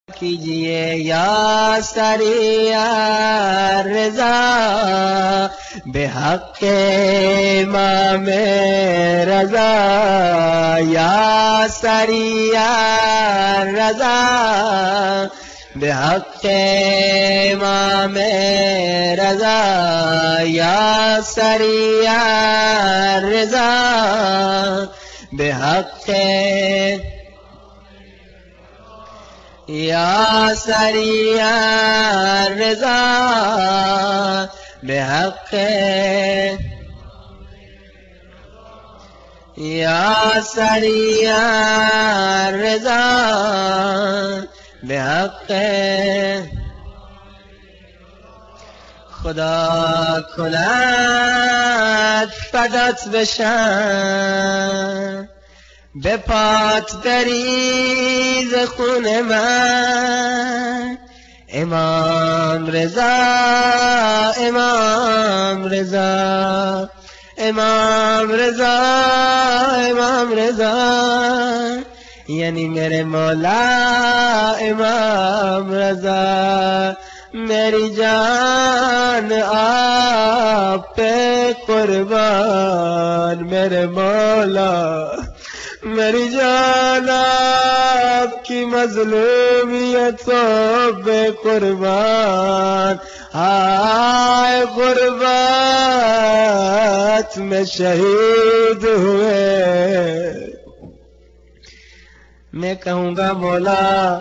کیجئے یا سریع رضا بحق امام رضا یا سریع رضا بحق امام رضا یا سریع رضا بحق یا سریع رضا بحق یا سریع رضا بحق خدا کند فدات بشم به پات بریز خون من امام رضا امام رضا امام رضا امام رضا یعنی میرے مولا امام رضا میری جان آپ پہ قربان میرے مولا میری جان آپ کی مظلومیتوں پہ قربان آئے غربت میں شہید ہوئے میں کہوں گا مولا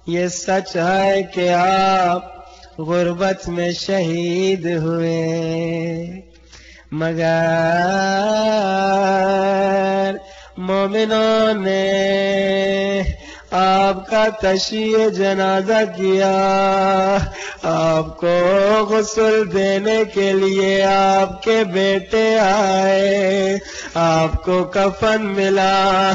یہ سچ ہے کہ آپ غربت میں شہید ہوئے مگر مومنوں نے آپ کا تشیع جنازہ کیا آپ کو غسل دینے کے لیے آپ کے بیٹے آئے آپ کو کفن ملا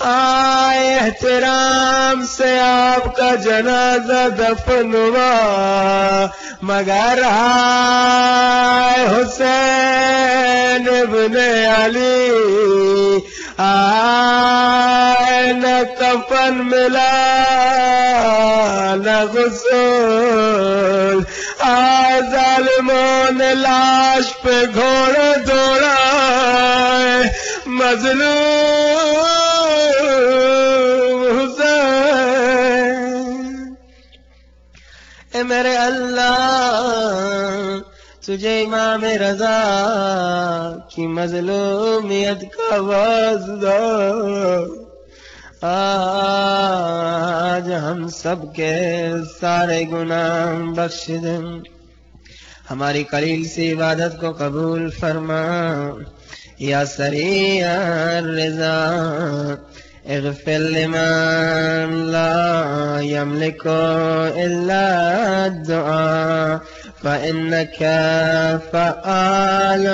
آئے احترام سے آپ کا جنازہ دفن ہوا مگر آئے حسین ابن علی آئے نہ کفن ملا نہ غسل آئے ظالموں نے لاش پہ گھوڑے دوڑائے مظلوم حسین اے میرے اللہ تجھے امام رضا کی مظلومیت کا واسطہ آج ہم سب کے سارے گناہ بخش دیں ہماری قلیل سی عبادت کو قبول فرما یا سریع الرضا اغفر لمن لا يملك إلا الدعاء فإنك فعال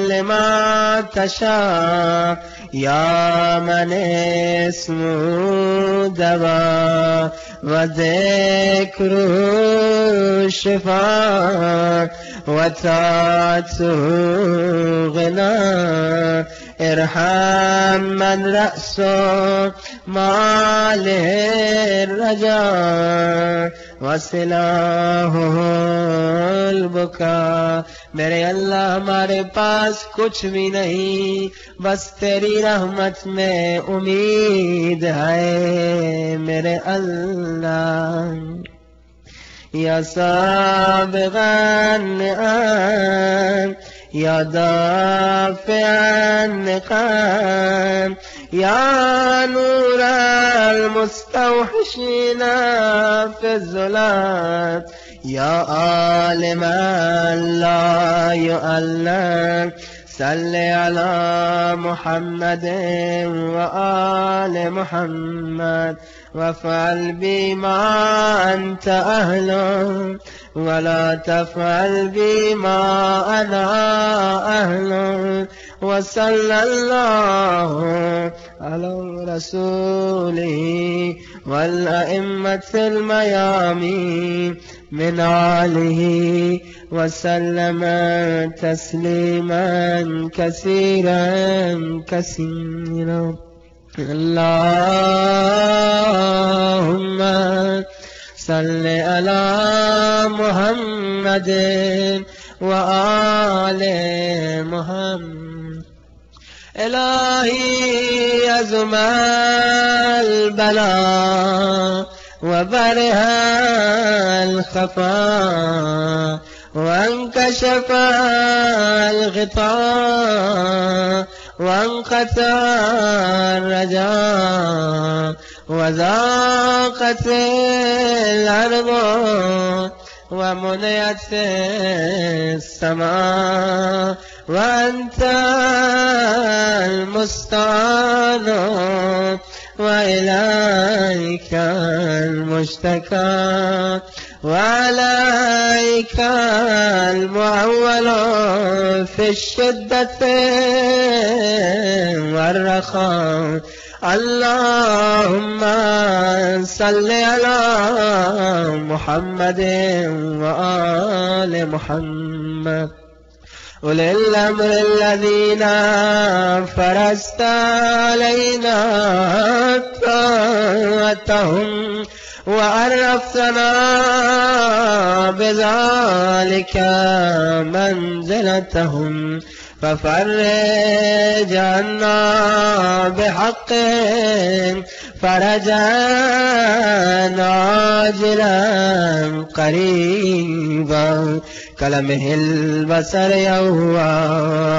لما تشاء یا من اسمه دوا وذكر شفاء وطاعته غنى ارحم من رأسه ماله الرجاء وسلاحه البكاء میرے اللہ ہمارے پاس کچھ بھی نہیں بس تیری رحمت میں امید ہے میرے اللہ یا سابق النعم یا دافع النقم یا نور المستوحشین فی الظلمات یا عالم لا يعلم صل على محمد وآل محمد وافعل بما أنت أهله ولا تفعل بما أنا أهله وصلى الله على رسوله والأئمة الميامين من آله وسلم تسليما كثيرا كثيرا اللهم صل على محمد وآل محمد. إلهي أزم البلاء وبرئ الخفاء وانكشف الغطاء وانقطع الرجاء وضاقت الأرض ومنعت السماء وأنت المستعان وإليك المشتكى وعليك المعول في الشدة والرخاء. اللهم صل على محمد وآل محمد. أولي الأمر الذين فرست علينا طاعتهم وعرفتنا بذلك منزلتهم ففرج عنا بحق فرجا عاجلا قريبا كلمه البصر يوم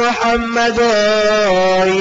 محمد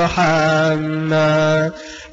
محمد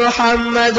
محمد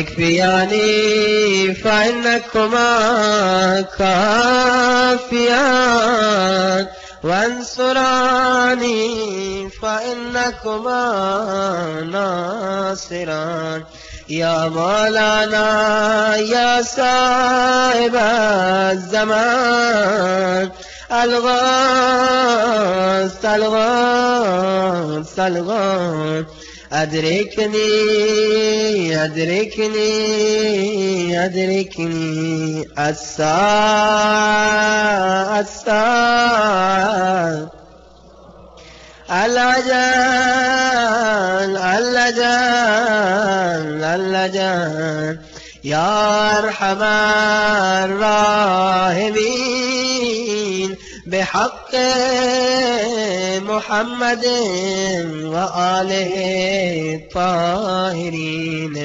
اكفياني فإنكما كافيان وانصراني فإنكما ناصران. يا مولانا يا صاحب الزمان الغاث الغاث الغاث أدركني أدركني أدركني الساعة الساعة اللجان اللجان اللجان يا أرحم الراحمين بحق محمد وآله الطاهرين.